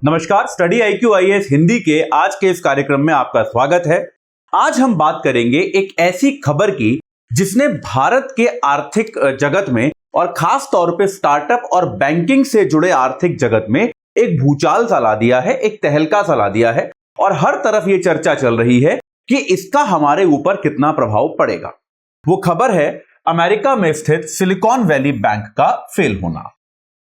नमस्कार, study IQ IAS Hindi के आज के इस कार्यक्रम में आपका स्वागत है। आज हम बात करेंगे एक ऐसी खबर की जिसने भारत के आर्थिक जगत में और खास तौर पे स्टार्टअप और बैंकिंग से जुड़े आर्थिक जगत में एक भूचाल सा ला दिया है, एक तहलका सा ला दिया है और हर तरफ ये चर्चा चल रही है कि इसका हमारे ऊपर कितना प्रभाव पड़ेगा। वो खबर है अमेरिका में स्थित सिलिकॉन वैली बैंक का फेल होना।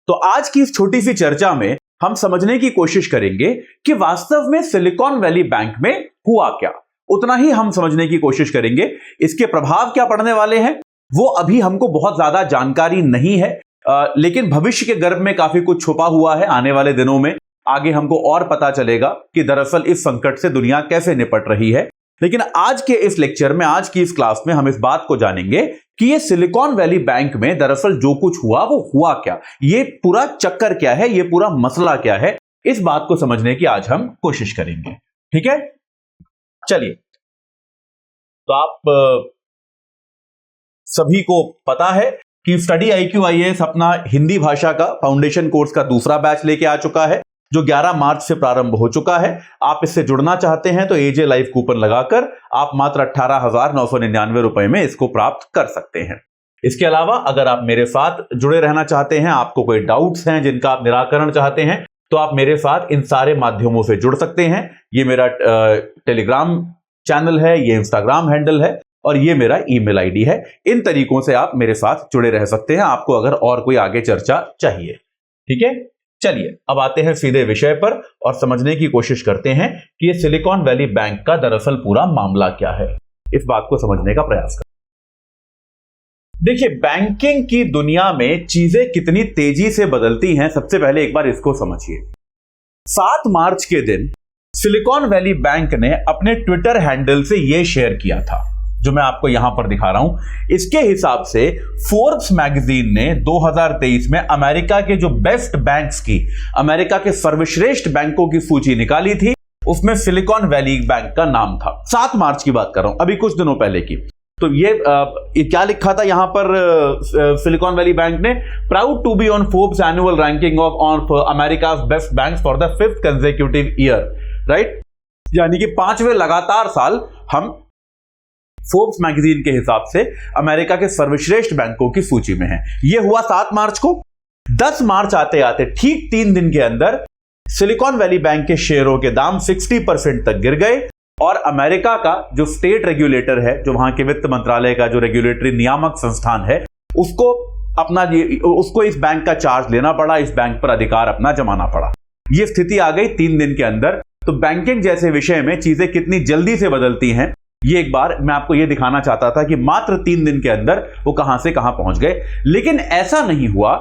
तो आज की इस छोटी सी चर्चा में हम समझने की कोशिश करेंगे कि वास्तव में सिलिकॉन वैली बैंक में हुआ क्या। उतना ही हम समझने की कोशिश करेंगे इसके प्रभाव क्या पड़ने वाले हैं। वो अभी हमको बहुत ज्यादा जानकारी नहीं है, लेकिन भविष्य के गर्भ में काफी कुछ छुपा हुआ है। आने वाले दिनों में आगे हमको और पता चलेगा कि दरअसल इस संकट से दुनिया कैसे निपट रही है। लेकिन आज के इस लेक्चर में, आज की इस क्लास में हम इस बात को जानेंगे कि ये सिलिकॉन वैली बैंक में दरअसल जो कुछ हुआ वो हुआ क्या, ये पूरा चक्कर क्या है, ये पूरा मसला क्या है। इस बात को समझने की आज हम कोशिश करेंगे। ठीक है, चलिए। तो आप सभी को पता है कि स्टडी IQ IAS अपना हिंदी भाषा का फाउंडेशन कोर्स का दूसरा बैच लेके आ चुका है, जो 11 मार्च से प्रारंभ हो चुका है। आप इससे जुड़ना चाहते हैं तो AJ लाइव कूपन लगाकर आप मात्र 18,999 रुपए में इसको प्राप्त कर सकते हैं। इसके अलावा अगर आप मेरे साथ जुड़े रहना चाहते हैं, आपको कोई डाउट्स हैं जिनका आप निराकरण चाहते हैं, तो आप मेरे साथ इन सारे माध्यमों से जुड़ सकते हैं। ये मेरा टेलीग्राम चैनल है, ये इंस्टाग्राम हैंडल है और ये मेरा ईमेल ID है। इन तरीकों से आप मेरे साथ जुड़े रह सकते हैं, आपको अगर और कोई आगे चर्चा चाहिए। ठीक है, चलिए अब आते हैं सीधे विषय पर और समझने की कोशिश करते हैं कि ये सिलिकॉन वैली बैंक का दरअसल पूरा मामला क्या है। इस बात को समझने का प्रयास करें। देखिए, बैंकिंग की दुनिया में चीजें कितनी तेजी से बदलती हैं, सबसे पहले एक बार इसको समझिए। 7 मार्च के दिन सिलिकॉन वैली बैंक ने अपने ट्विटर हैंडल से यह शेयर किया था, जो मैं आपको यहां पर दिखा रहा हूं। इसके हिसाब से फोर्ब्स मैगजीन ने 2023 में अमेरिका के जो बेस्ट बैंक्स की, अमेरिका के सर्वश्रेष्ठ बैंकों की सूची निकाली थी। उसमें सिलिकॉन वैली बैंक का नाम था। 7 मार्च की बात कर रहा हूं, अभी कुछ दिनों पहले की। तो ये क्या लिखा था यहां पर सिलिकॉन वैली बैंक ने? Proud to be on Forbes annual ranking of America's best banks for the 5th consecutive year, right. यानी कि 5वें लगातार साल हम फोर्ब्स मैगजीन के हिसाब से अमेरिका के सर्वश्रेष्ठ बैंकों की सूची में है। यह हुआ 7 मार्च को। 10 मार्च आते आते ठीक 3 दिन के अंदर सिलिकॉन वैली बैंक के शेयरों के दाम 60% तक गिर गए और अमेरिका का जो स्टेट रेगुलेटर है, जो वहां के वित्त मंत्रालय का जो रेगुलेटरी नियामक संस्थान है, उसको इस बैंक का चार्ज लेना पड़ा, इस बैंक पर अधिकार अपना जमाना पड़ा। यह स्थिति आ गई 3 दिन के अंदर। तो बैंकिंग जैसे विषय में चीजें कितनी जल्दी से बदलती हैं, ये एक बार मैं आपको ये दिखाना चाहता था कि मात्र 3 दिन के अंदर वो कहां से कहां पहुंच गए। लेकिन ऐसा नहीं हुआ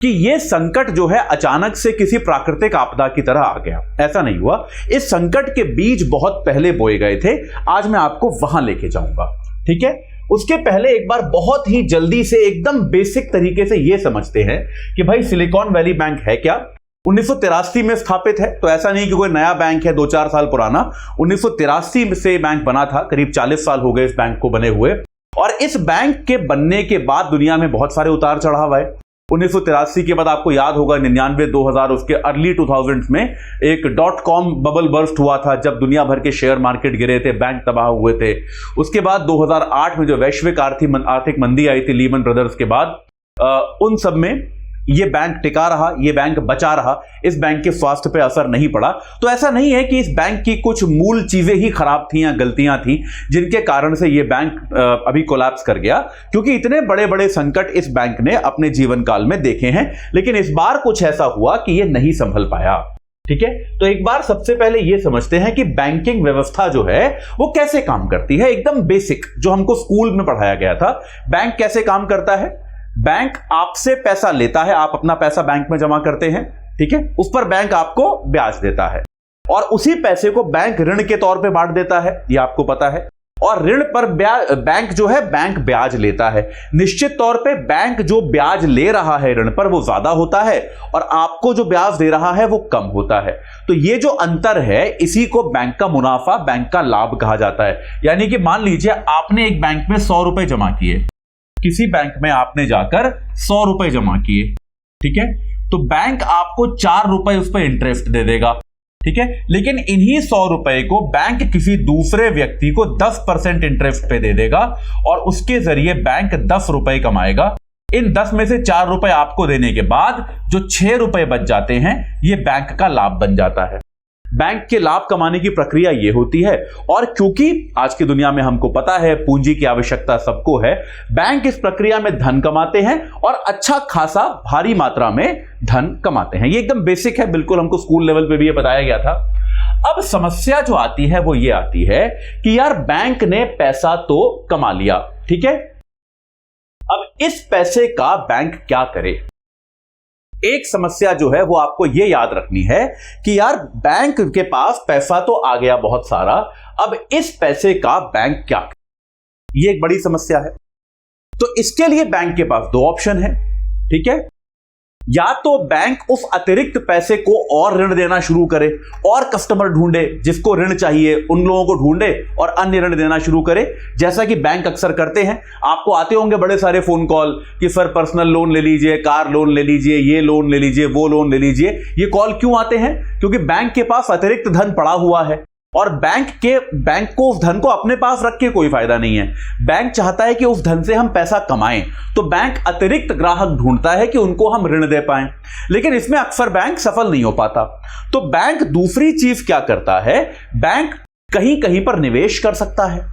कि ये संकट जो है अचानक से किसी प्राकृतिक आपदा की तरह आ गया, ऐसा नहीं हुआ। इस संकट के बीज बहुत पहले बोए गए थे। आज मैं आपको वहां लेके जाऊंगा। ठीक है, उसके पहले एक बार बहुत ही जल्दी से एकदम बेसिक तरीके से ये समझते हैं कि भाई सिलिकॉन वैली बैंक है क्या। 1983 में स्थापित है, तो ऐसा नहीं कि कोई नया बैंक है 2-4 साल पुराना। 1983 से बैंक बना था, करीब 40 साल हो गए इस बैंक को बने हुए। और इस बैंक के बनने के बाद दुनिया में बहुत सारे उतार चढ़ाव आए। 1983 के बाद आपको याद होगा 99-2000 उसके अर्ली 2000s में एक .com बबल बर्स्ट हुआ था, जब दुनिया भर के शेयर मार्केट गिरे थे, बैंक तबाह हुए थे। उसके बाद 2008 में जो वैश्विक आर्थिक मंदी आई थी लीमन ब्रदर्स के बाद, उन सब में ये बैंक टिका रहा, ये बैंक बचा रहा, इस बैंक के स्वास्थ्य पे असर नहीं पड़ा। तो ऐसा नहीं है कि इस बैंक की कुछ मूल चीजें ही खराब थी या गलतियां थी जिनके कारण से ये बैंक अभी कोलैप्स कर गया, क्योंकि इतने बड़े बड़े संकट इस बैंक ने अपने जीवन काल में देखे हैं। लेकिन इस बार कुछ ऐसा हुआ कि ये नहीं संभल पाया। ठीक है, तो एक बार सबसे पहले ये समझते हैं कि बैंकिंग व्यवस्था जो है वो कैसे काम करती है। एकदम बेसिक जो हमको स्कूल में पढ़ाया गया था। बैंक कैसे काम करता है? बैंक आपसे पैसा लेता है, आप अपना पैसा बैंक में जमा करते हैं, ठीक है, उस पर बैंक आपको ब्याज देता है और उसी पैसे को बैंक ऋण के तौर पे बांट देता है, ये आपको पता है। और ऋण पर बैंक जो है बैंक ब्याज लेता है। निश्चित तौर पे बैंक जो ब्याज ले रहा है ऋण पर वो ज्यादा होता है और आपको जो ब्याज दे रहा है वो कम होता है। तो ये जो अंतर है इसी को बैंक का मुनाफा, बैंक का लाभ कहा जाता है। यानी कि मान लीजिए आपने एक बैंक में 100 रुपए जमा किए, किसी बैंक में आपने जाकर 100 रुपए जमा किए, ठीक है, तो बैंक आपको 4 रुपए उस पर इंटरेस्ट दे देगा, ठीक है। लेकिन इन्हीं 100 रुपए को बैंक किसी दूसरे व्यक्ति को 10% इंटरेस्ट पे दे देगा और उसके जरिए बैंक 10 रुपए कमाएगा। इन 10 में से 4 रुपए आपको देने के बाद जो 6 रुपए बच जाते हैं ये बैंक का लाभ बन जाता है। बैंक के लाभ कमाने की प्रक्रिया ये होती है। और क्योंकि आज की दुनिया में हमको पता है पूंजी की आवश्यकता सबको है, बैंक इस प्रक्रिया में धन कमाते हैं और अच्छा खासा भारी मात्रा में धन कमाते हैं। ये एकदम बेसिक है, बिल्कुल हमको स्कूल लेवल पे भी ये बताया गया था। अब समस्या जो आती है वो ये आती है कि यार बैंक ने पैसा तो कमा लिया, ठीक है, अब इस पैसे का बैंक क्या करे। एक समस्या जो है वो आपको ये याद रखनी है कि यार बैंक के पास पैसा तो आ गया बहुत सारा, अब इस पैसे का बैंक क्या करे, ये एक बड़ी समस्या है। तो इसके लिए बैंक के पास 2 ऑप्शन है, ठीक है। या तो बैंक उस अतिरिक्त पैसे को और ऋण देना शुरू करे और कस्टमर ढूंढे जिसको ऋण चाहिए, उन लोगों को ढूंढे और अन्य ऋण देना शुरू करे, जैसा कि बैंक अक्सर करते हैं। आपको आते होंगे बड़े सारे फोन कॉल कि सर पर्सनल लोन ले लीजिए, कार लोन ले लीजिए, ये लोन ले लीजिए, वो लोन ले लीजिए। ये कॉल क्यों आते हैं? क्योंकि बैंक के पास अतिरिक्त धन पड़ा हुआ है और बैंक को उस धन को अपने पास रख के कोई फायदा नहीं है। बैंक चाहता है कि उस धन से हम पैसा कमाएं, तो बैंक अतिरिक्त ग्राहक ढूंढता है कि उनको हम ऋण दे पाएं। लेकिन इसमें अक्सर बैंक सफल नहीं हो पाता। तो बैंक दूसरी चीज क्या करता है, बैंक कहीं कहीं पर निवेश कर सकता है।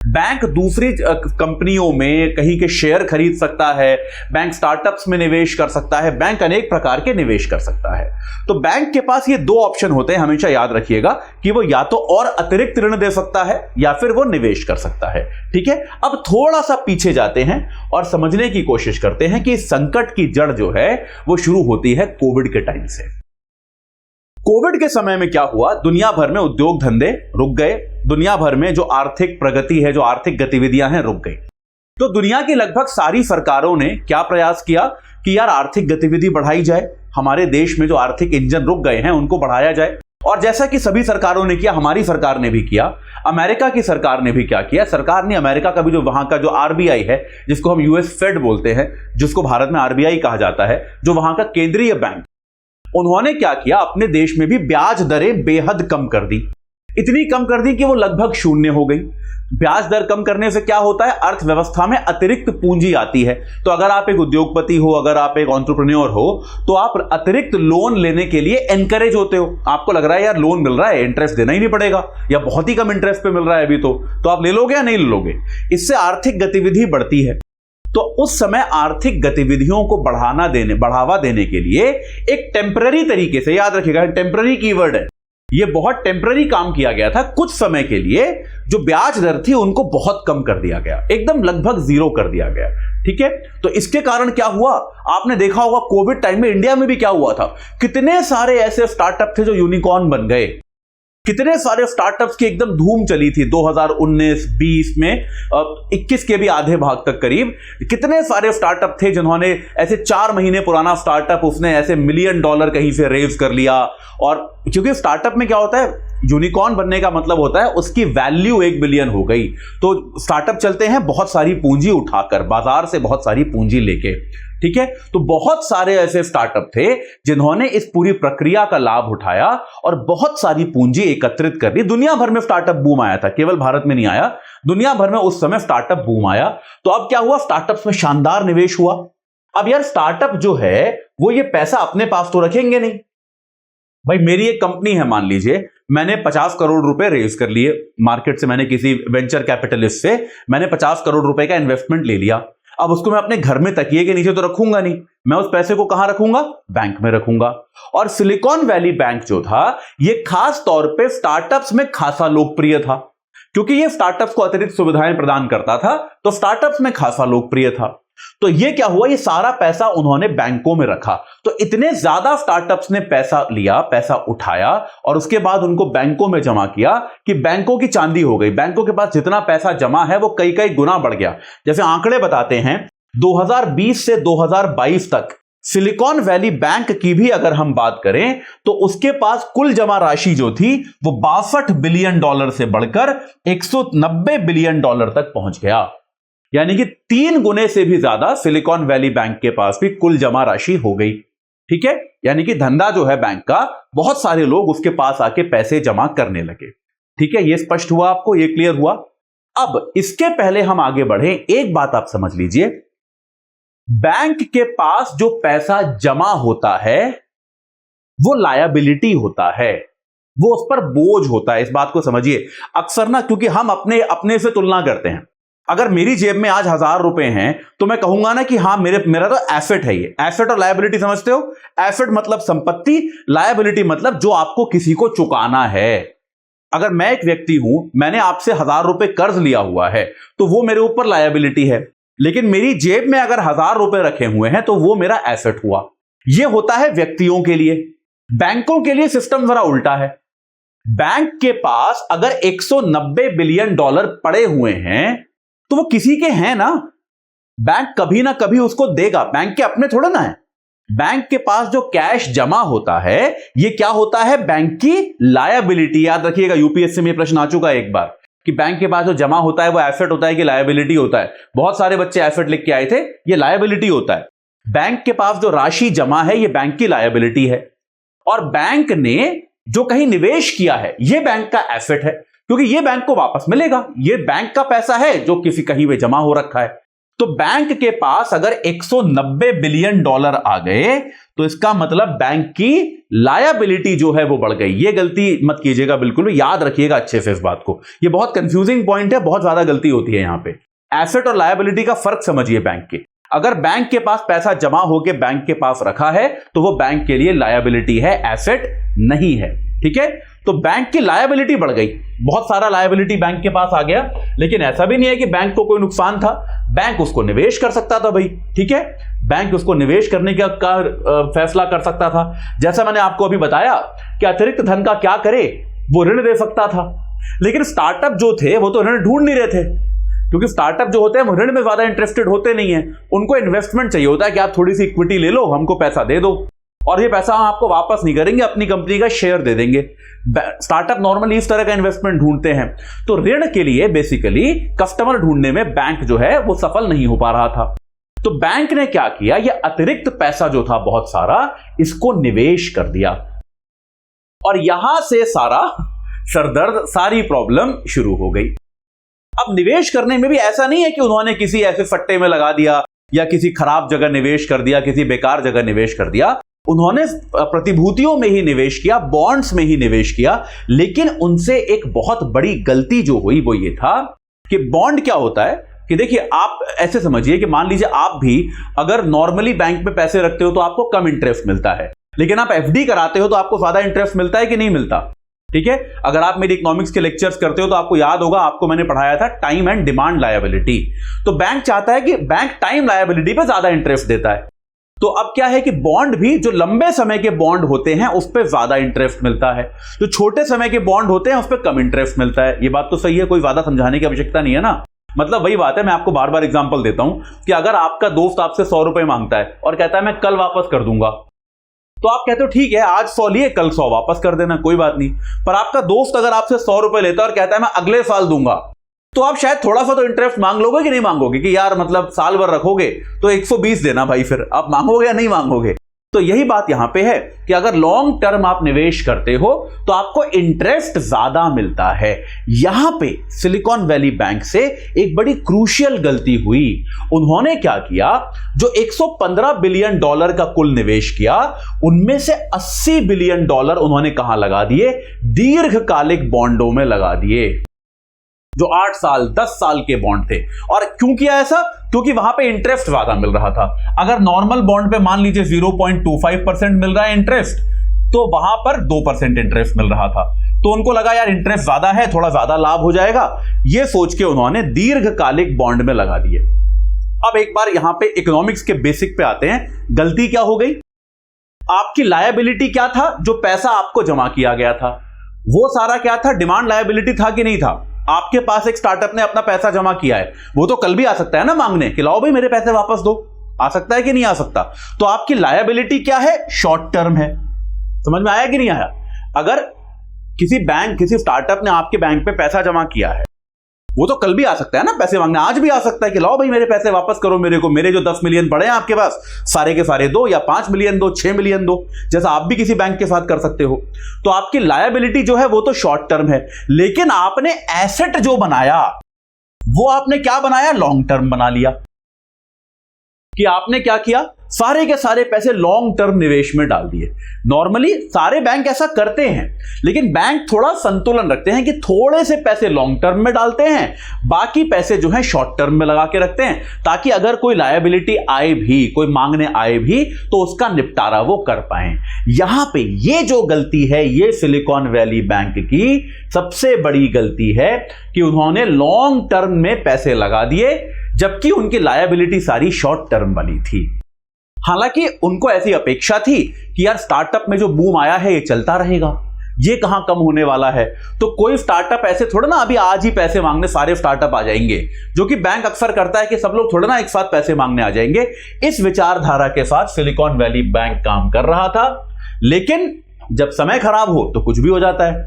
बैंक दूसरी कंपनियों में कहीं के शेयर खरीद सकता है, बैंक स्टार्टअप्स में निवेश कर सकता है, बैंक अनेक प्रकार के निवेश कर सकता है। तो बैंक के पास ये 2 ऑप्शन होते हैं, हमेशा याद रखिएगा कि वो या तो और अतिरिक्त ऋण दे सकता है या फिर वो निवेश कर सकता है, ठीक है। अब थोड़ा सा पीछे जाते हैं और समझने की कोशिश करते हैं कि संकट की जड़ जो है वो शुरू होती है कोविड के टाइम से। कोविड के समय में क्या हुआ, दुनिया भर में उद्योग धंधे रुक गए, दुनिया भर में जो आर्थिक प्रगति है, जो आर्थिक गतिविधियां हैं, रुक गई। तो दुनिया की लगभग सारी सरकारों ने क्या प्रयास किया कि यार आर्थिक गतिविधि बढ़ाई जाए, हमारे देश में जो आर्थिक इंजन रुक गए हैं उनको बढ़ाया जाए। और जैसा कि सभी सरकारों ने किया, हमारी सरकार ने भी किया, अमेरिका की सरकार ने भी क्या किया, सरकार ने अमेरिका का भी जो वहां का जो आरबीआई है, जिसको हम यूएस फेड बोलते हैं, जिसको भारत में आरबीआई कहा जाता है, जो वहां का केंद्रीय बैंक, उन्होंने क्या किया, अपने देश में भी ब्याज दरें बेहद कम कर दी। इतनी कम कर दी कि वो लगभग शून्य हो गई। ब्याज दर कम करने से क्या होता है, अर्थव्यवस्था में अतिरिक्त पूंजी आती है। तो अगर आप एक उद्योगपति हो, अगर आप एक एंटरप्रेन्योर हो, तो आप अतिरिक्त लोन लेने के लिए एनकरेज होते हो। आपको लग रहा है यार लोन मिल रहा है, इंटरेस्ट देना ही नहीं पड़ेगा या बहुत ही कम इंटरेस्ट पे मिल रहा है अभी, तो आप ले लोगे या नहीं ले लोगे। इससे आर्थिक गतिविधि बढ़ती है। तो उस समय आर्थिक गतिविधियों को बढ़ावा देने के लिए एक टेम्पररी तरीके से, याद रखिएगा टेम्पररी कीवर्ड है, ये बहुत टेम्पररी काम किया गया था। कुछ समय के लिए जो ब्याज दर थी उनको बहुत कम कर दिया गया, एकदम लगभग 0 कर दिया गया, ठीक है। तो इसके कारण क्या हुआ, आपने देखा होगा कोविड टाइम में इंडिया में भी क्या हुआ था, कितने सारे ऐसे स्टार्टअप थे जो यूनिकॉर्न बन गए, कितने सारे स्टार्टअप्स की एकदम धूम चली थी 2019-20 में, 21 के भी आधे भाग तक करीब। कितने सारे स्टार्टअप थे जिन्होंने ऐसे 4 महीने पुराना स्टार्टअप, उसने ऐसे $1 मिलियन कहीं से रेज कर लिया। और क्योंकि स्टार्टअप में क्या होता है, यूनिकॉर्न बनने का मतलब होता है उसकी वैल्यू 1 बिलियन हो गई। तो स्टार्टअप चलते हैं बहुत सारी पूंजी उठाकर, बाजार से बहुत सारी पूंजी लेके, ठीक है। तो बहुत सारे ऐसे स्टार्टअप थे जिन्होंने इस पूरी प्रक्रिया का लाभ उठाया और बहुत सारी पूंजी एकत्रित कर दी। दुनिया भर में स्टार्टअप बूम आया था, केवल भारत में नहीं आया, दुनिया भर में उस समय स्टार्टअप बूम आया। तो अब क्या हुआ, स्टार्टअप्स में शानदार निवेश हुआ। अब यार स्टार्टअप जो है वो ये पैसा अपने पास तो रखेंगे नहीं। भाई मेरी एक कंपनी है, मान लीजिए मैंने 50 करोड़ रुपए रेज कर लिए मार्केट से, मैंने किसी वेंचर कैपिटलिस्ट से मैंने 50 करोड़ रुपए का इन्वेस्टमेंट ले लिया। अब उसको मैं अपने घर में तकिए के नीचे तो रखूंगा नहीं, मैं उस पैसे को कहां रखूंगा, बैंक में रखूंगा। और सिलिकॉन वैली बैंक जो था ये खास तौर पे स्टार्टअप्स में खासा लोकप्रिय था, क्योंकि ये स्टार्टअप्स को अतिरिक्त सुविधाएं प्रदान करता था, तो स्टार्टअप्स में खासा लोकप्रिय था। तो ये क्या हुआ, ये सारा पैसा उन्होंने बैंकों में रखा। तो इतने ज्यादा स्टार्टअप्स ने पैसा लिया, पैसा उठाया और उसके बाद उनको बैंकों में जमा किया कि बैंकों की चांदी हो गई। बैंकों के पास जितना पैसा जमा है वो कई कई गुना बढ़ गया। जैसे आंकड़े बताते हैं 2020 से 2022 तक सिलिकॉन वैली बैंक की भी अगर हम बात करें तो उसके पास कुल जमा राशि जो थी वो $62 बिलियन से बढ़कर $190 बिलियन तक पहुंच गया। यानी कि 3 गुने से भी ज्यादा सिलिकॉन वैली बैंक के पास भी कुल जमा राशि हो गई, ठीक है, यानी कि धंधा जो है बैंक का, बहुत सारे लोग उसके पास आके पैसे जमा करने लगे। ठीक है, ये स्पष्ट हुआ आपको, ये क्लियर हुआ। अब इसके पहले हम आगे बढ़े, एक बात आप समझ लीजिए, बैंक के पास जो पैसा जमा होता है वो लायबिलिटी होता है, वो उस पर बोझ होता है। इस बात को समझिए। अक्सर ना, क्योंकि हम अपने से तुलना करते हैं। अगर मेरी जेब में आज 1000 रुपए हैं तो मैं कहूंगा ना कि हाँ मेरा तो एसेट है। ये एसेट और लायबिलिटी समझते हो? एसेट मतलब संपत्ति, लायबिलिटी मतलब जो आपको किसी को चुकाना है। अगर मैं एक व्यक्ति हूं, मैंने आपसे 1000 रुपए कर्ज लिया हुआ है तो वो मेरे ऊपर लायबिलिटी है, लेकिन मेरी जेब में अगर 1000 रुपए रखे हुए हैं तो वो मेरा एसेट हुआ। ये होता है व्यक्तियों के लिए। बैंकों के लिए सिस्टम जरा उल्टा है। बैंक के पास अगर 190 बिलियन डॉलर पड़े हुए हैं तो वो किसी के हैं ना, बैंक कभी ना कभी उसको देगा। बैंक के अपने थोड़े ना है। बैंक के पास जो कैश जमा होता है ये क्या होता है? बैंक की लायबिलिटी। याद रखिएगा, यूपीएससी में प्रश्न आ चुका है एक बार कि बैंक के पास जो जमा होता है वो एसेट होता है कि लायबिलिटी होता है। बहुत सारे बच्चे एसेट लिख के आए थे, ये लायबिलिटी होता है। बैंक के पास जो राशि जमा है ये बैंक की लायबिलिटी है, और बैंक ने जो कहीं निवेश किया है ये बैंक का एसेट है, क्योंकि ये बैंक को वापस मिलेगा। ये बैंक का पैसा है जो किसी कहीं पे जमा हो रखा है। तो बैंक के पास अगर 190 बिलियन डॉलर आ गए तो इसका मतलब बैंक की लायबिलिटी जो है वो बढ़ गई। ये गलती मत कीजिएगा, बिल्कुल याद रखिएगा अच्छे से इस बात को। ये बहुत कंफ्यूजिंग पॉइंट है, बहुत ज्यादा गलती होती है यहां पे। एसेट और लायबिलिटी का फर्क समझिए बैंक के। अगर बैंक के पास पैसा जमा होकर बैंक के पास रखा है तो वो बैंक के लिए लायबिलिटी है, एसेट नहीं है। ठीक है, तो बैंक की लायबिलिटी बढ़ गई, बहुत सारा लायबिलिटी बैंक के पास आ गया। लेकिन ऐसा भी नहीं है कि बैंक को कोई नुकसान था, बैंक उसको निवेश कर सकता था भाई। ठीक है, बैंक उसको निवेश करने का फैसला कर सकता था। जैसा मैंने आपको अभी बताया कि अतिरिक्त धन का क्या करे, वो ऋण दे सकता था। लेकिन स्टार्टअप जो थे वो तो ऋण ढूंढ नहीं रहे थे, क्योंकि स्टार्टअप जो होते हैं वो ऋण में ज्यादा इंटरेस्टेड होते नहीं है। उनको इन्वेस्टमेंट चाहिए होता है कि आप थोड़ी सी इक्विटी ले लो, हमको पैसा दे दो, और ये पैसा हम आपको वापस नहीं करेंगे, अपनी कंपनी का शेयर दे देंगे। स्टार्टअप नॉर्मली इस तरह का इन्वेस्टमेंट ढूंढते हैं। तो ऋण के लिए बेसिकली कस्टमर ढूंढने में बैंक जो है वो सफल नहीं हो पा रहा था। तो बैंक ने क्या किया, ये अतिरिक्त पैसा जो था बहुत सारा, इसको निवेश कर दिया, और यहां से सारा सरदर्द, सारी प्रॉब्लम शुरू हो गई। अब निवेश करने में भी ऐसा नहीं है कि उन्होंने किसी ऐसे सट्टे में लगा दिया या किसी खराब जगह निवेश कर दिया, किसी बेकार जगह निवेश कर दिया। उन्होंने प्रतिभूतियों में ही निवेश किया, बॉन्ड्स में ही निवेश किया। लेकिन उनसे एक बहुत बड़ी गलती जो हुई वो ये था कि बॉन्ड क्या होता है कि देखिए, आप ऐसे समझिए कि मान लीजिए आप भी अगर नॉर्मली बैंक में पैसे रखते हो तो आपको कम इंटरेस्ट मिलता है, लेकिन आप एफडी कराते हो तो आपको ज्यादा इंटरेस्ट मिलता है कि नहीं मिलता। ठीक है, अगर आप मेरी इकोनॉमिक्स के लेक्चर्स करते हो तो आपको याद होगा, आपको मैंने पढ़ाया था टाइम एंड डिमांड लायबिलिटी। तो बैंक चाहता है कि बैंक टाइम लायबिलिटी पे ज्यादा इंटरेस्ट देता है। तो अब क्या है कि बॉन्ड भी, जो लंबे समय के बॉन्ड होते हैं उस पर ज्यादा इंटरेस्ट मिलता है, जो छोटे समय के बॉन्ड होते हैं उस पर कम इंटरेस्ट मिलता है। ये बात तो सही है, कोई ज्यादा समझाने की आवश्यकता नहीं है ना। मतलब वही बात है, मैं आपको बार बार एग्जांपल देता हूं कि अगर आपका दोस्त आपसे 100 रुपए मांगता है और कहता है मैं कल वापस कर दूंगा, तो आप कहते हो ठीक है, आज 100 लिए, कल 100 वापस कर देना, कोई बात नहीं। पर आपका दोस्त अगर आपसे 100 रुपए लेता है और कहता है मैं अगले साल दूंगा, तो आप शायद थोड़ा सा तो इंटरेस्ट मांग लोगे कि नहीं मांगोगे, कि यार मतलब साल भर रखोगे तो 120 देना भाई, फिर आप मांगोगे या नहीं मांगोगे। तो यही बात यहां पे है कि अगर लॉन्ग टर्म आप निवेश करते हो तो आपको इंटरेस्ट ज्यादा मिलता है। यहां पे सिलिकॉन वैली बैंक से एक बड़ी क्रूशियल गलती हुई। उन्होंने क्या किया, जो 115 बिलियन डॉलर का कुल निवेश किया, उनमें से 80 बिलियन डॉलर उन्होंने कहां लगा दिए, दीर्घकालिक बॉन्डों में लगा दिए, जो 8 साल 10 साल के बॉन्ड थे। और क्यों किया ऐसा, क्योंकि वहां पे इंटरेस्ट ज्यादा मिल रहा था। अगर नॉर्मल बॉन्ड पे मान लीजिए 0.25% मिल रहा है इंटरेस्ट, तो वहां पर 2% इंटरेस्ट मिल रहा था। तो उनको लगा यार इंटरेस्ट ज्यादा है, थोड़ा ज्यादा लाभ हो जाएगा, ये सोच के उन्होंने दीर्घकालिक बॉन्ड में लगा दिए। अब एक बार यहां पे इकोनॉमिक्स के बेसिक पे आते हैं। गलती क्या हो गई, आपकी लायबिलिटी क्या था, जो पैसा आपको जमा किया गया था वो सारा क्या था, डिमांड लायबिलिटी था कि नहीं था। आपके पास एक स्टार्टअप ने अपना पैसा जमा किया है, वो तो कल भी आ सकता है ना मांगने कि लाओ भाई मेरे पैसे वापस दो, आ सकता है कि नहीं आ सकता। तो आपकी लायबिलिटी क्या है, शॉर्ट टर्म है। समझ में आया कि नहीं आया। अगर किसी बैंक, किसी स्टार्टअप ने आपके बैंक पे पैसा जमा किया है वो तो कल भी आ सकता है ना पैसे मांगने, आज भी आ सकता है कि लाओ भाई मेरे पैसे वापस करो मेरे को, मेरे जो 10 मिलियन पड़े हैं आपके पास सारे के सारे दो, या 5 मिलियन दो, 6 मिलियन दो, जैसा आप भी किसी बैंक के साथ कर सकते हो। तो आपकी लायबिलिटी जो है वो तो शॉर्ट टर्म है, लेकिन आपने एसेट जो बनाया वो आपने क्या बनाया, लॉन्ग टर्म बना लिया। कि आपने क्या किया, सारे के सारे पैसे लॉन्ग टर्म निवेश में डाल दिए। नॉर्मली सारे बैंक ऐसा करते हैं, लेकिन बैंक थोड़ा संतुलन रखते हैं कि थोड़े से पैसे लॉन्ग टर्म में डालते हैं, बाकी पैसे जो है शॉर्ट टर्म में लगा के रखते हैं, ताकि अगर कोई लायबिलिटी आए भी, कोई मांगने आए भी, तो उसका निपटारा वो कर पाए। यहां पे ये जो गलती है, ये सिलिकॉन वैली बैंक की सबसे बड़ी गलती है कि उन्होंने लॉन्ग टर्म में पैसे लगा दिए, जबकि उनकी लायबिलिटी सारी शॉर्ट टर्म बनी थी। हालांकि उनको ऐसी अपेक्षा थी कि यार स्टार्टअप में जो बूम आया है ये चलता रहेगा, ये कहां कम होने वाला है। तो कोई स्टार्टअप ऐसे थोड़ा ना अभी आज ही पैसे मांगने सारे स्टार्टअप आ जाएंगे, जो कि बैंक अक्सर करता है कि सब लोग थोड़ा ना एक साथ पैसे मांगने आ जाएंगे। इस विचारधारा के साथ सिलिकॉन वैली बैंक काम कर रहा था, लेकिन जब समय खराब हो तो कुछ भी हो जाता है।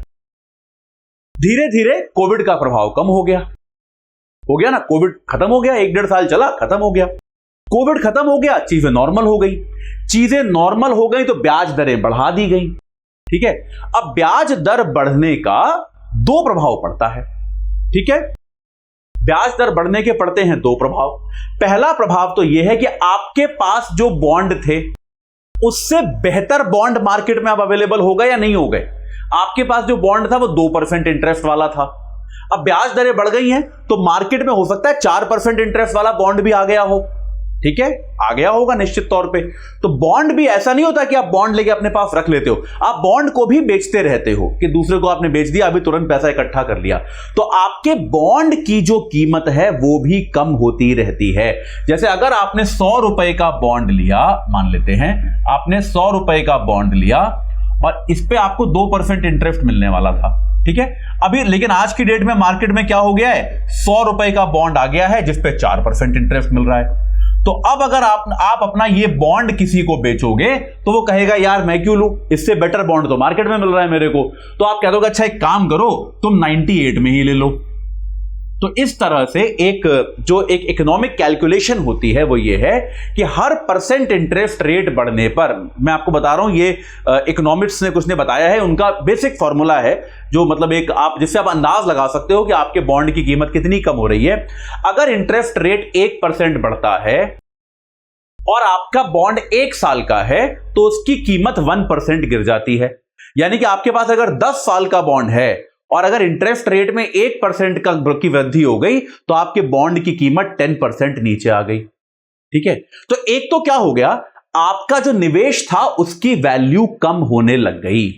धीरे धीरे कोविड का प्रभाव कम हो गया ना, कोविड खत्म हो गया, 1-1.5 साल चला, खत्म हो गया। कोविड खत्म हो गया, चीजें नॉर्मल हो गई। चीजें नॉर्मल हो गई तो ब्याज दरें बढ़ा दी गई। ठीक है, अब ब्याज दर बढ़ने का 2 प्रभाव पड़ता है। ठीक है, ब्याज दर बढ़ने के पड़ते हैं 2 प्रभाव। पहला प्रभाव तो यह है कि आपके पास जो बॉन्ड थे उससे बेहतर बॉन्ड मार्केट में अब अवेलेबल हो गए या नहीं हो गए। आपके पास जो बॉन्ड था वो 2% इंटरेस्ट वाला था, अब ब्याज दरें बढ़ गई हैं तो मार्केट में हो सकता है 4% इंटरेस्ट वाला बॉन्ड भी आ गया हो। ठीक है, आ गया होगा निश्चित तौर पे। तो बॉन्ड भी ऐसा नहीं होता कि आप बॉन्ड लेके अपने पास रख लेते हो, आप बॉन्ड को भी बेचते रहते हो कि दूसरे को आपने बेच दिया, अभी तुरंत पैसा इकट्ठा कर लिया, तो आपके बॉन्ड की जो कीमत है वो भी कम होती रहती है। जैसे अगर आपने 100 रुपए का बॉन्ड लिया, मान लेते हैं आपने 100 रुपए का बॉन्ड लिया और इस पे आपको 2% इंटरेस्ट मिलने वाला था। ठीक है, अभी लेकिन आज की डेट में मार्केट में क्या हो गया है, 100 रुपए का बॉन्ड आ गया है जिसपे 4% इंटरेस्ट मिल रहा है। तो अब अगर आप अपना ये बॉन्ड किसी को बेचोगे तो वो कहेगा यार मैं क्यों लूं, इससे बेटर बॉन्ड तो मार्केट में मिल रहा है मेरे को। तो आप कह दोगे अच्छा एक काम करो तुम 98 में ही ले लो। तो इस तरह से एक इकोनॉमिक कैलकुलेशन होती है वो ये है कि हर % इंटरेस्ट रेट बढ़ने पर, मैं आपको बता रहा हूं ये इकोनॉमिक्स ने कुछ ने बताया है, उनका बेसिक फॉर्मूला है जो मतलब जिससे आप अंदाज लगा सकते हो कि आपके बॉन्ड की कीमत कितनी कम हो रही है। अगर इंटरेस्ट रेट 1% बढ़ता है और आपका बॉन्ड 1 साल का है तो उसकी कीमत 1% गिर जाती है। यानी कि आपके पास अगर 10 साल का बॉन्ड है और अगर इंटरेस्ट रेट में 1% की वृद्धि हो गई तो आपके बॉन्ड की कीमत 10% नीचे आ गई। ठीक है, तो एक तो क्या हो गया, आपका जो निवेश था उसकी वैल्यू कम होने लग गई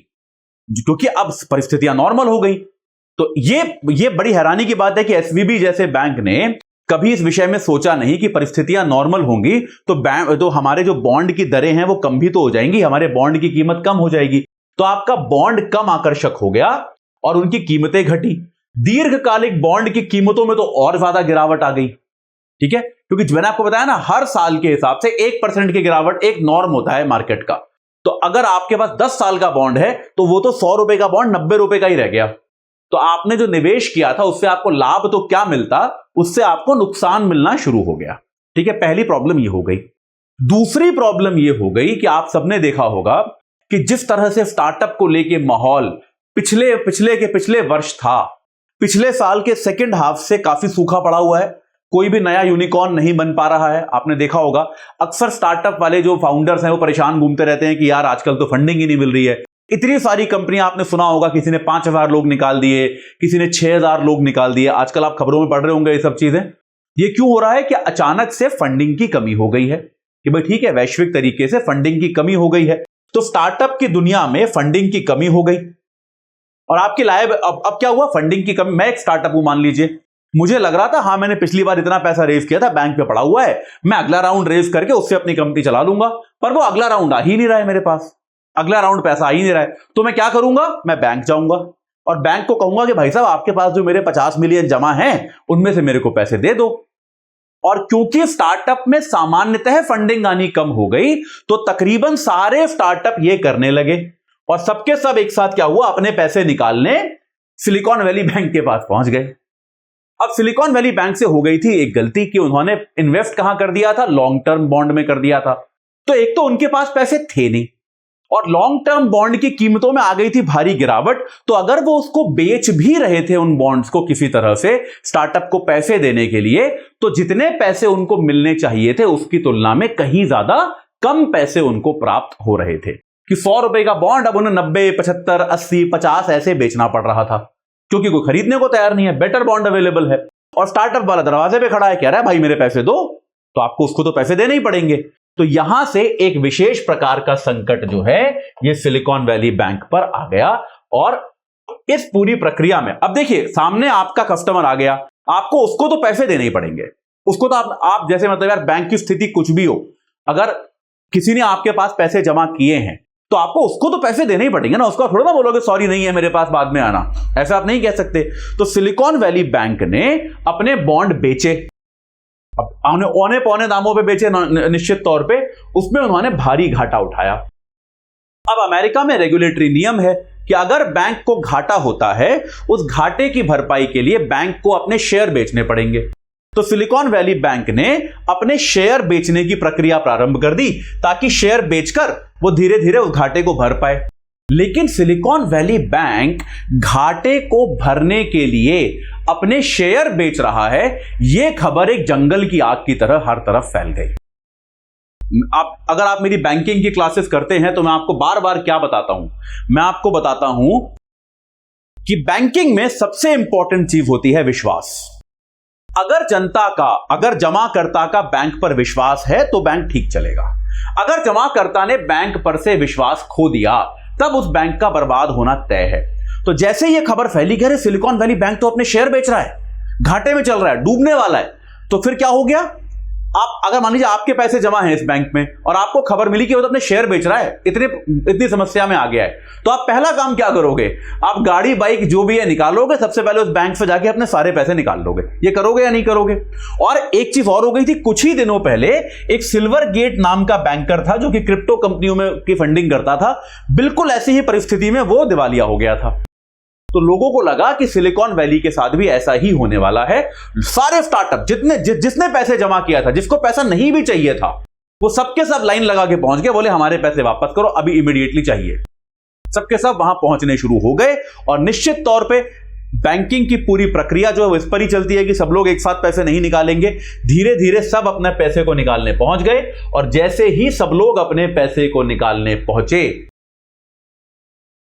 क्योंकि अब परिस्थितियां नॉर्मल हो गई। तो ये बड़ी हैरानी की बात है कि एसवीबी जैसे बैंक ने कभी इस विषय में सोचा नहीं कि परिस्थितियां नॉर्मल होंगी तो हमारे जो बॉन्ड की दरें हैं वो कम भी तो हो जाएंगी, हमारे बॉन्ड की कीमत कम हो जाएगी। तो आपका बॉन्ड कम आकर्षक हो गया और उनकी कीमतें घटी। दीर्घकालिक बॉन्ड की कीमतों में तो और ज्यादा गिरावट आ गई। ठीक है, क्योंकि मैंने आपको बताया ना हर साल के हिसाब से 1% की गिरावट एक नॉर्म होता है मार्केट का। तो अगर आपके पास 10 साल का बॉन्ड है तो वो तो 100 रुपए का बॉन्ड 90 रुपए का ही रह गया। तो आपने जो निवेश किया था उससे आपको लाभ तो क्या मिलता, उससे आपको नुकसान मिलना शुरू हो गया। ठीक है, पहली प्रॉब्लम ये हो गई। दूसरी प्रॉब्लम ये हो गई कि आप सबने देखा होगा कि जिस तरह से स्टार्टअप को लेके माहौल पिछले वर्ष था, पिछले साल के सेकंड हाफ से काफी सूखा पड़ा हुआ है, कोई भी नया यूनिकॉर्न नहीं बन पा रहा है। आपने देखा होगा अक्सर स्टार्टअप वाले जो फाउंडर्स हैं वो परेशान घूमते रहते हैं कि यार आजकल तो फंडिंग ही नहीं मिल रही है। इतनी सारी कंपनियां आपने सुना होगा, किसी ने 5000 लोग निकाल दिए, किसी ने 6000 लोग निकाल दिए। आजकल आप खबरों में पढ़ रहे होंगे ये सब चीजें। ये क्यों हो रहा है कि अचानक से फंडिंग की कमी हो गई है कि भाई ठीक है वैश्विक तरीके से फंडिंग की कमी हो गई है। तो स्टार्टअप की दुनिया में फंडिंग की कमी हो गई और आपकी अब क्या हुआ, फंडिंग की कमी। मैं एक स्टार्टअप हूं मान लीजिए, मुझे लग रहा था हाँ मैंने पिछली बार इतना पैसा रेज किया था, बैंक पे पड़ा हुआ है, मैं अगला राउंड रेज करके उससे अपनी कंपनी चला लूंगा, पर वो अगला राउंड आ ही नहीं रहा है मेरे पास, अगला राउंड पैसा आ ही नहीं रहा है। तो मैं क्या करूंगा, मैं बैंक जाऊंगा और बैंक को कहूंगा कि भाई साहब आपके पास जो मेरे 50 मिलियन जमा हैं उनमें से मेरे को पैसे दे दो। और क्योंकि स्टार्टअप में सामान्यतः फंडिंग आनी कम हो गई तो तकरीबन सारे स्टार्टअप ये करने लगे और सबके सब एक साथ क्या हुआ, अपने पैसे निकालने सिलिकॉन वैली बैंक के पास पहुंच गए। अब सिलिकॉन वैली बैंक से हो गई थी एक गलती कि उन्होंने इन्वेस्ट कहां कर दिया था, लॉन्ग टर्म बॉन्ड में कर दिया था। तो एक तो उनके पास पैसे थे नहीं और लॉन्ग टर्म बॉन्ड की कीमतों में आ गई थी भारी गिरावट। तो अगर वो उसको बेच भी रहे थे उन बॉन्ड्स को किसी तरह से स्टार्टअप को पैसे देने के लिए, तो जितने पैसे उनको मिलने चाहिए थे उसकी तुलना में कहीं ज्यादा कम पैसे उनको प्राप्त हो रहे थे कि 100 रुपए का बॉन्ड अब उन्हें 90, 75, 80, 50 ऐसे बेचना पड़ रहा था क्योंकि कोई खरीदने को तैयार नहीं है, बेटर बॉन्ड अवेलेबल है और स्टार्टअप वाला दरवाजे पे खड़ा है, कह रहा है भाई मेरे पैसे दो, तो आपको उसको तो पैसे देने ही पड़ेंगे। तो यहां से एक विशेष प्रकार का संकट जो है ये सिलिकॉन वैली बैंक पर आ गया। और इस पूरी प्रक्रिया में अब देखिए, सामने आपका कस्टमर आ गया, आपको उसको तो पैसे देने ही पड़ेंगे, उसको तो आप जैसे मतलब यार बैंक की स्थिति कुछ भी हो, अगर किसी ने आपके पास पैसे जमा किए हैं तो आपको उसको तो पैसे देने ही पड़ेंगे ना, उसको थोड़ा ना बोलोगे सॉरी नहीं है मेरे पास बाद में आना, ऐसा आप नहीं कह सकते। तो सिलिकॉन वैली बैंक ने अपने बॉन्ड बेचे, अब औने पौने दामों पे बेचे निश्चित तौर पे, उसमें उन्होंने भारी घाटा उठाया। अब अमेरिका में रेगुलेटरी नियम है कि अगर बैंक को घाटा होता है, उस घाटे की भरपाई के लिए बैंक को अपने शेयर बेचने पड़ेंगे। तो सिलिकॉन वैली बैंक ने अपने शेयर बेचने की प्रक्रिया प्रारंभ कर दी ताकि शेयर बेचकर वो धीरे धीरे उस घाटे को भर पाए। लेकिन सिलिकॉन वैली बैंक घाटे को भरने के लिए अपने शेयर बेच रहा है, यह खबर एक जंगल की आग की तरह हर तरफ फैल गई। अगर आप मेरी बैंकिंग की क्लासेस करते हैं तो मैं आपको बार बार क्या बताता हूं, मैं आपको बताता हूं कि बैंकिंग में सबसे इंपॉर्टेंट चीज होती है विश्वास। अगर जनता का, अगर जमाकर्ता का बैंक पर विश्वास है तो बैंक ठीक चलेगा। अगर जमाकर्ता ने बैंक पर से विश्वास खो दिया तब उस बैंक का बर्बाद होना तय है। तो जैसे यह खबर फैली कि सिलिकॉन वैली बैंक तो अपने शेयर बेच रहा है, घाटे में चल रहा है, डूबने वाला है, तो फिर क्या हो गया, आप अगर मान लीजिए आपके पैसे जमा हैं इस बैंक में और आपको खबर मिली कि वो तो अपने शेयर बेच रहा है, इतनी समस्या में आ गया है, तो आप पहला काम क्या करोगे, आप गाड़ी बाइक जो भी है निकालोगे, सबसे पहले उस बैंक से जाके अपने सारे पैसे निकाल लोगे। ये करोगे या नहीं करोगे। और एक चीज और हो गई थी, कुछ ही दिनों पहले एक सिल्वर गेट नाम का बैंकर था जो कि क्रिप्टो कंपनियों में की फंडिंग करता था, बिल्कुल ऐसी ही परिस्थिति में वो दिवालिया हो गया था। तो लोगों को लगा कि सिलिकॉन वैली के साथ भी ऐसा ही होने वाला है। सारे स्टार्टअप जिसने पैसे जमा किया था, जिसको पैसा नहीं भी चाहिए था, वो सबके सब लाइन लगा के पहुंच गए, बोले हमारे पैसे वापस करो, अभी इमीडिएटली चाहिए। सबके सब वहां पहुंचने शुरू हो गए और निश्चित तौर पे बैंकिंग की पूरी प्रक्रिया जो है इस पर ही चलती है कि सब लोग एक साथ पैसे नहीं निकालेंगे। धीरे धीरे सब अपने पैसे को निकालने पहुंच गए और जैसे ही सब लोग अपने पैसे को निकालने पहुंचे,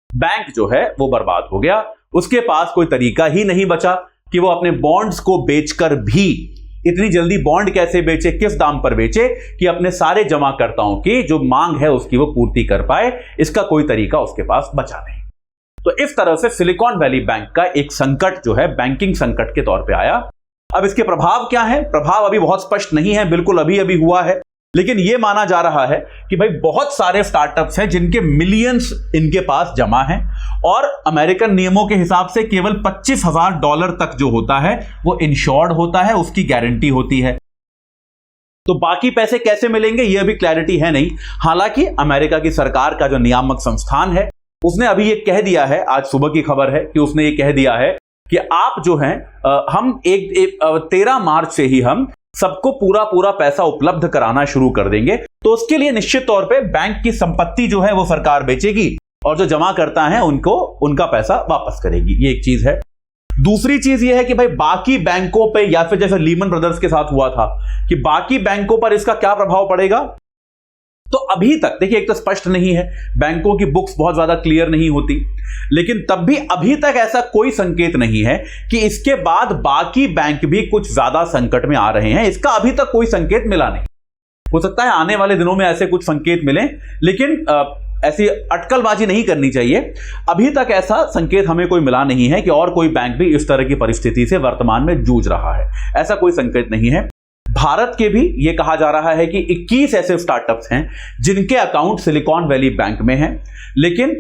बैंक जो है वो बर्बाद हो गया। उसके पास कोई तरीका ही नहीं बचा कि वो अपने बॉन्ड्स को बेचकर भी, इतनी जल्दी बॉन्ड कैसे बेचे, किस दाम पर बेचे कि अपने सारे जमाकर्ताओं की जो मांग है उसकी वो पूर्ति कर पाए, इसका कोई तरीका उसके पास बचा नहीं। तो इस तरह से सिलिकॉन वैली बैंक का एक संकट जो है बैंकिंग संकट के तौर पे आया। अब इसके प्रभाव क्या है, प्रभाव अभी बहुत स्पष्ट नहीं है, बिल्कुल अभी अभी हुआ है, लेकिन यह माना जा रहा है कि भाई बहुत सारे स्टार्टअप्स हैं जिनके मिलियंस इनके पास जमा हैं और अमेरिकन नियमों के हिसाब से केवल $25,000 तक जो होता है वो इंश्योर्ड होता है, उसकी गारंटी होती है। तो बाकी पैसे कैसे मिलेंगे यह अभी क्लैरिटी है नहीं। हालांकि अमेरिका की सरकार का जो नियामक संस्थान है उसने अभी ये कह दिया है, आज सुबह की खबर है कि उसने ये कह दिया है कि आप जो हैं हम 13 मार्च से ही हम सबको पूरा पैसा उपलब्ध कराना शुरू कर देंगे। तो उसके लिए निश्चित तौर पे बैंक की संपत्ति जो है वो सरकार बेचेगी और जो जमा करता है उनको उनका पैसा वापस करेगी। ये एक चीज है। दूसरी चीज ये है कि भाई बाकी बैंकों पे, या फिर जैसे लीमन ब्रदर्स के साथ हुआ था, कि बाकी बैंकों पर इसका क्या प्रभाव पड़ेगा। तो अभी तक देखिए, एक तो स्पष्ट नहीं है, बैंकों की बुक्स बहुत ज्यादा क्लियर नहीं होती, लेकिन तब भी अभी तक ऐसा कोई संकेत नहीं है कि इसके बाद बाकी बैंक भी कुछ ज्यादा संकट में आ रहे हैं। इसका अभी तक कोई संकेत मिला नहीं। हो सकता है आने वाले दिनों में ऐसे कुछ संकेत मिले, लेकिन ऐसी अटकलबाजी नहीं करनी चाहिए। अभी तक ऐसा संकेत हमें कोई मिला नहीं है कि और कोई बैंक भी इस तरह की परिस्थिति से वर्तमान में जूझ रहा है, ऐसा कोई संकेत नहीं है। भारत के भी यह कहा जा रहा है कि 21 ऐसे स्टार्टअप्स हैं जिनके अकाउंट सिलिकॉन वैली बैंक में हैं, लेकिन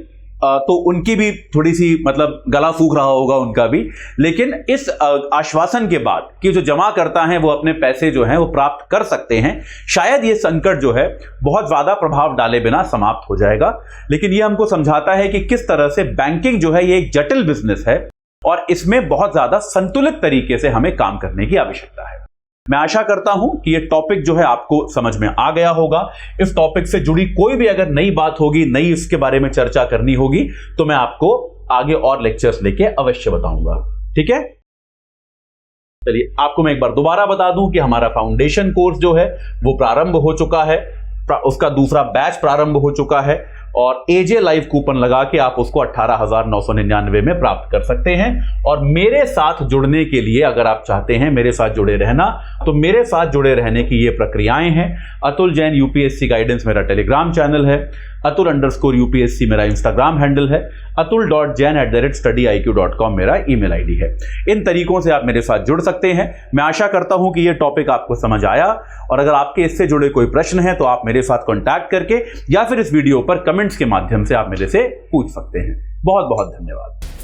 तो उनकी भी थोड़ी सी मतलब गला सूख रहा होगा उनका भी, लेकिन इस आश्वासन के बाद कि जो जमा करता है वो अपने पैसे जो हैं वो प्राप्त कर सकते हैं, शायद ये संकट जो है बहुत ज्यादा प्रभाव डाले बिना समाप्त हो जाएगा। लेकिन ये हमको समझाता है कि किस तरह से बैंकिंग जो है ये एक जटिल बिजनेस है और इसमें बहुत ज्यादा संतुलित तरीके से हमें काम करने की आवश्यकता है। मैं आशा करता हूं कि यह टॉपिक जो है आपको समझ में आ गया होगा। इस टॉपिक से जुड़ी कोई भी अगर नई बात होगी, नई इसके बारे में चर्चा करनी होगी, तो मैं आपको आगे और लेक्चर्स लेके अवश्य बताऊंगा। ठीक है, चलिए आपको मैं एक बार दोबारा बता दूं कि हमारा फाउंडेशन कोर्स जो है वो प्रारंभ हो चुका है, उसका दूसरा बैच प्रारंभ हो चुका है और एजे लाइव कूपन लगा के आप उसको 18,999 में प्राप्त कर सकते हैं। और मेरे साथ जुड़ने के लिए अगर आप चाहते हैं मेरे साथ जुड़े रहना, तो मेरे साथ जुड़े रहने की ये प्रक्रियाएं हैं। अतुल जैन यूपीएससी गाइडेंस मेरा टेलीग्राम चैनल है, अतुल_UPSC मेरा इंस्टाग्राम हैंडल है, atul.jain@studiiq.com मेरा ईमेल आईडी है। इन तरीकों से आप मेरे साथ जुड़ सकते हैं। मैं आशा करता हूं कि यह टॉपिक आपको समझ आया, और अगर आपके इससे जुड़े कोई प्रश्न है तो आप मेरे साथ कांटेक्ट करके या फिर इस वीडियो पर कमेंट्स के माध्यम से आप मेरे से पूछ सकते हैं। बहुत बहुत धन्यवाद।